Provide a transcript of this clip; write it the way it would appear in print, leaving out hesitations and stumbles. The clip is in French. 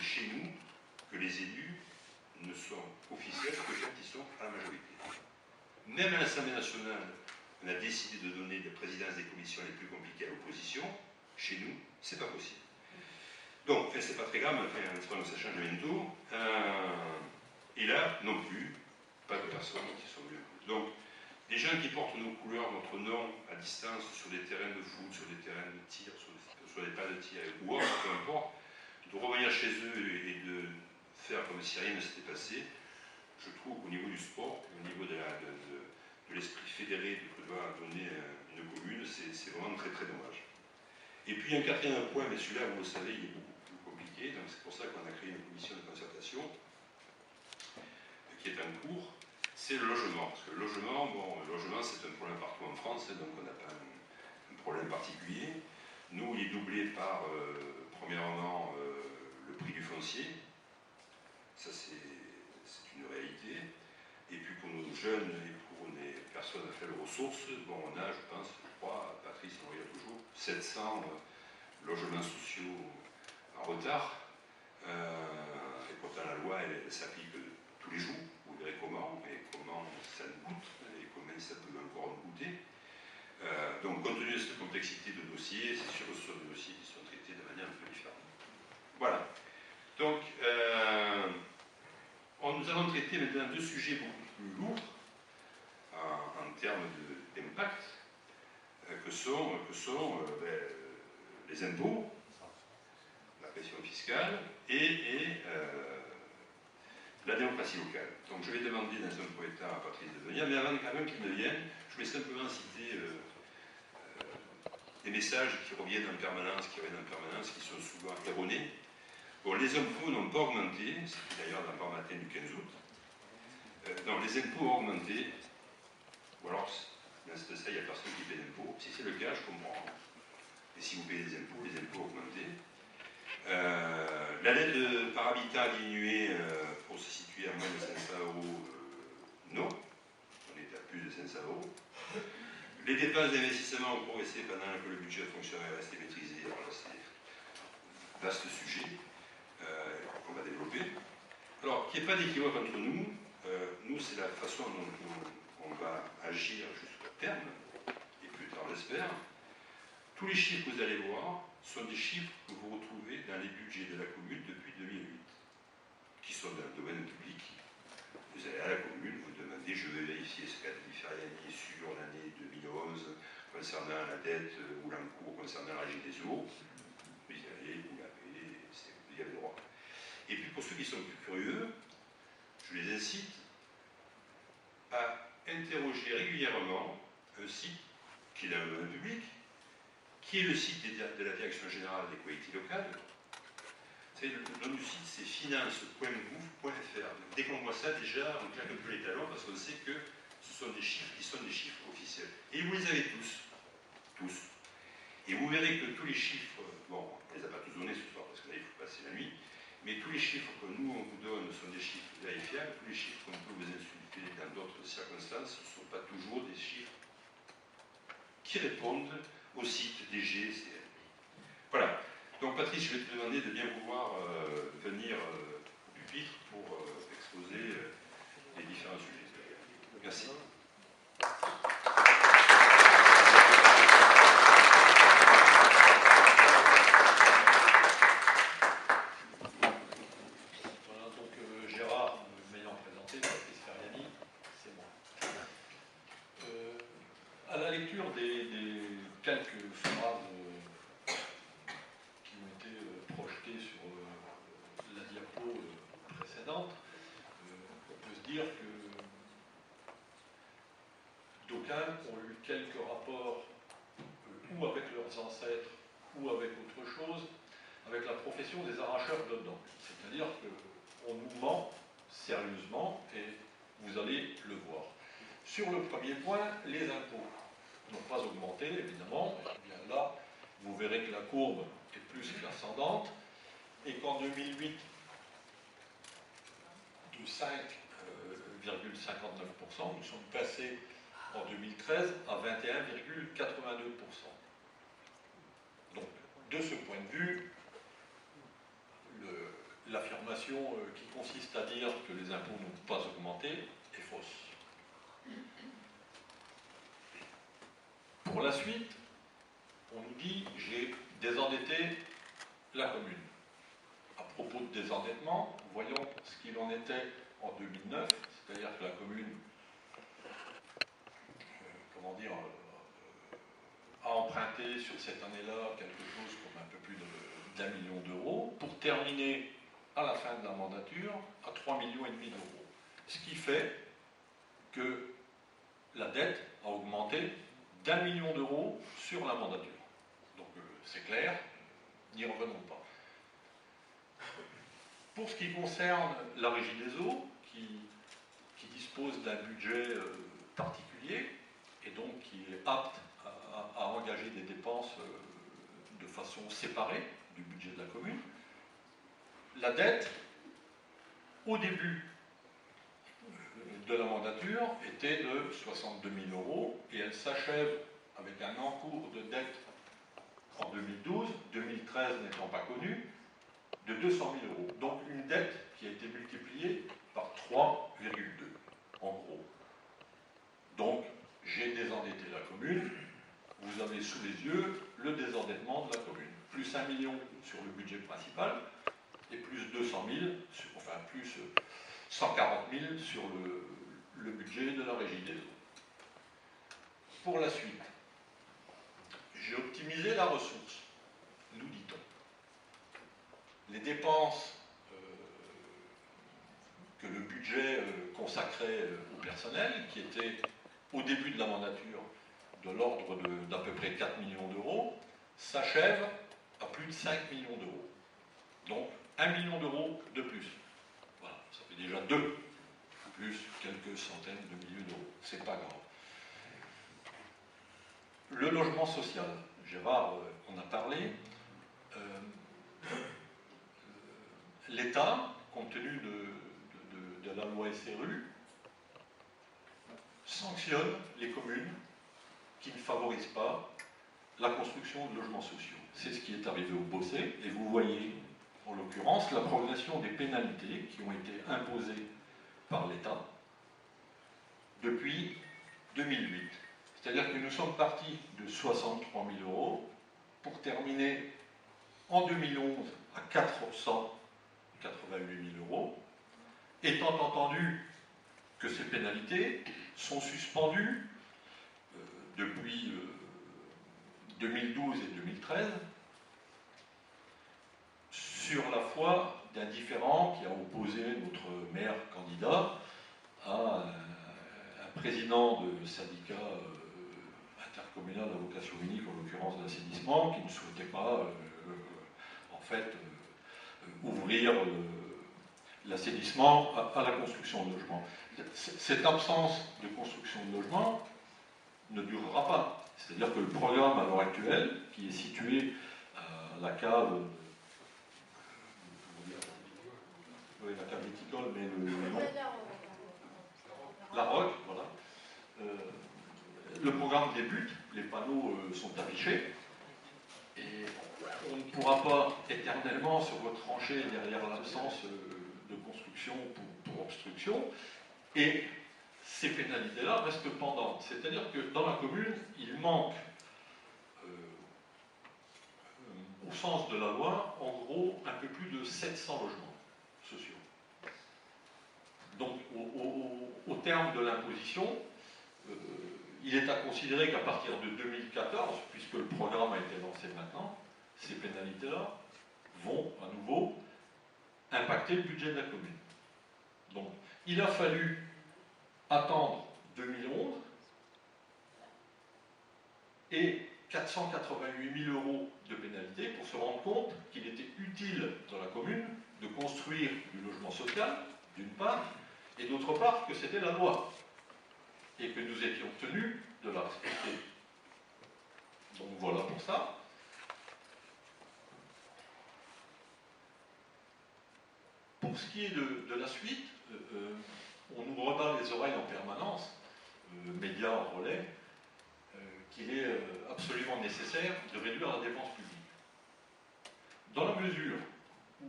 chez nous que les élus ne sont officiels que quand ils sont à la majorité. Même à l'Assemblée nationale, on a décidé de donner la présidence des commissions les plus compliquées à l'opposition. Chez nous, c'est pas possible. Donc, enfin, c'est pas très grave, enfin, ça change bientôt. Et là, non plus, pas de personnes qui sont venues. Donc, des gens qui portent nos couleurs, notre nom à distance sur des terrains de foot, sur des terrains de tir, sur des pas de tir ou autre, peu importe, de revenir chez eux et de faire comme si rien ne s'était passé, je trouve qu'au niveau du sport, au niveau de l'esprit fédéré que doit donner une commune, c'est vraiment très très dommage. Et puis un quatrième point, mais celui-là, vous le savez, il est beaucoup plus compliqué, donc c'est pour ça qu'on a créé une commission de concertation qui est en cours, c'est le logement. Parce que le logement, bon, le logement c'est un problème partout en France, donc on n'a pas un problème particulier. Nous, il est doublé par, premièrement, le prix du foncier. Ça, c'est une réalité. Et puis pour nos jeunes et pour les personnes à faibles ressources, bon, on a, je pense, je crois, Patrice en regarde toujours, 700 logements sociaux en retard. Et pourtant, la loi, elle s'applique tous les jours. Vous verrez comment, et comment ça nous coûte, et combien ça peut encore nous coûter. Donc, compte tenu de cette complexité de dossiers, c'est sûr que ce sont des dossiers qui sont traités de manière un peu différente. Voilà. Donc, nous allons traiter maintenant deux sujets beaucoup plus lourds en termes d'impact, que sont les impôts, la pression fiscale et la démocratie locale. Donc je vais demander dans un premier temps à Patrice de venir, mais avant quand même qu'il ne vienne, je vais simplement citer des messages qui reviennent en permanence, qui sont souvent erronés. Bon, les impôts n'ont pas augmenté, c'était d'ailleurs dans le Var Matin du 15 août. Non, les impôts ont augmenté, ou alors, dans ce cas, il n'y a personne qui paie d'impôts. Si c'est le cas, je comprends. Et si vous payez des impôts, les impôts ont augmenté. La l'aide par habitant a diminué pour se situer à moins de 500 euros, non. On est à plus de 500 euros. Les dépenses d'investissement ont progressé pendant que le budget fonctionnel est resté maîtrisé. Alors là, c'est un vaste sujet qu'on va développer. Alors, qu'il n'y ait pas d'équivoque entre nous, nous, c'est la façon dont on va agir jusqu'au terme, et plus tard, j'espère. Tous les chiffres que vous allez voir sont des chiffres que vous retrouvez dans les budgets de la commune depuis 2008, qui sont dans le domaine public. Vous allez à la commune, vous demandez, je vais vérifier ce qu'a dit Feriani sur l'année 2011 concernant la dette ou l'encours concernant la GDSO. Vous y allez, vous l'avez, vous y avez droit. Et puis pour ceux qui sont plus curieux, je les incite à interroger régulièrement un site qui est dans le domaine public, qui est le site de la Direction Générale des Collectivités Locales. Le nom du site, c'est finance.gouv.fr. Dès qu'on voit ça, déjà, on claque un peu les talons parce qu'on sait que ce sont des chiffres qui sont des chiffres officiels. Et vous les avez tous. Tous. Et vous verrez que tous les chiffres, bon, on ne les a pas tous donnés ce soir parce que là, il faut passer la nuit, mais tous les chiffres que nous, on vous donne sont des chiffres vérifiables. Tous les chiffres qu'on peut vous insulter dans d'autres circonstances, ce ne sont pas toujours des chiffres qui répondent au site DG, CN. Voilà. Donc Patrice, je vais te demander de bien vouloir venir au pupitre pour exposer les différents sujets. Merci. Voilà, donc Gérard, m'ayant présenté, Patrice Feriani, c'est moi. À la lecture des quelques phrases qui ont été projetées sur la diapo précédente, on peut se dire que d'aucuns ont eu quelques rapports ou avec leurs ancêtres ou avec autre chose, avec la profession des arracheurs de dents. C'est-à-dire qu'on nous ment sérieusement et vous allez le voir. Sur le premier point, les impôts n'ont pas augmenté, évidemment. Et bien là, vous verrez que la courbe est plus qu'ascendante et qu'en 2008, de 5,59%, nous sommes passés en 2013 à 21,82%. Donc, de ce point de vue, l'affirmation qui consiste à dire que les impôts n'ont pas augmenté est fausse. Pour la suite, on nous dit « j'ai désendetté la commune ». À propos de désendettement, voyons ce qu'il en était en 2009, c'est-à-dire que la commune a emprunté sur cette année-là quelque chose comme un peu plus d'1 million d'euros pour terminer à la fin de la mandature à 3,5 millions d'euros. Ce qui fait que la dette a augmenté d'1 million d'euros sur la mandature. Donc c'est clair, n'y revenons pas. Pour ce qui concerne la Régie des eaux, qui dispose d'un budget particulier et donc qui est apte à engager des dépenses de façon séparée du budget de la commune, la dette, au début de la mandature, était de 62 000 euros et elle s'achève avec un encours de dette en 2012, 2013 n'étant pas connu, de 200 000 euros. Donc une dette qui a été multipliée par 3,2, en gros. Donc, j'ai désendetté la commune. Vous avez sous les yeux le désendettement de la commune. Plus 1 million sur le budget principal et plus 200 000, enfin plus 140 000 sur le budget de la Régie des eaux. Pour la suite, j'ai optimisé la ressource, nous dit-on. Les dépenses que le budget consacrait au personnel, qui était au début de la mandature de l'ordre d'à peu près 4 millions d'euros, s'achève à plus de 5 millions d'euros. Donc 1 million d'euros de plus. Voilà, ça fait déjà 2, plus quelques centaines de milliers d'euros. C'est pas grave. Le logement social, Gérard en a parlé. L'État, compte tenu de la loi SRU, sanctionne les communes qui ne favorisent pas la construction de logements sociaux. C'est ce qui est arrivé au Bossé, et vous voyez, en l'occurrence, la progression des pénalités qui ont été imposées par l'État depuis 2008. C'est-à-dire que nous sommes partis de 63 000 euros pour terminer en 2011 à 488 000 euros, étant entendu que ces pénalités sont suspendues depuis 2012 et 2013 sur la foi d'un différend qui a opposé notre maire candidat à un président de syndicat intercommunal à vocation unique, en l'occurrence d'assainissement, qui ne souhaitait pas en fait ouvrir l'assainissement à la construction de logements. Cette absence de construction de logements ne durera pas. C'est-à-dire que le programme à l'heure actuelle, qui est situé à la cave, oui, la cave viticole, mais la Roque, voilà. Le programme débute, les panneaux sont affichés, et on ne pourra pas éternellement se retrancher derrière l'absence de construction pour obstruction, et ces pénalités-là restent pendantes. C'est-à-dire que dans la commune, il manque, au sens de la loi, en gros, un peu plus de 700 logements sociaux. Donc, au terme de l'imposition, il est à considérer qu'à partir de 2014, puisque le programme a été lancé maintenant, ces pénalités-là vont à nouveau impacter le budget de la commune. Donc, il a fallu attendre 2011 et 488 000 euros de pénalité pour se rendre compte qu'il était utile dans la commune de construire du logement social, d'une part, et d'autre part que c'était la loi, et que nous étions tenus de la respecter. Donc voilà pour ça. Pour ce qui est de la suite, on nous rebat les oreilles en permanence, médias, relais, qu'il est absolument nécessaire de réduire la dépense publique. Dans la mesure où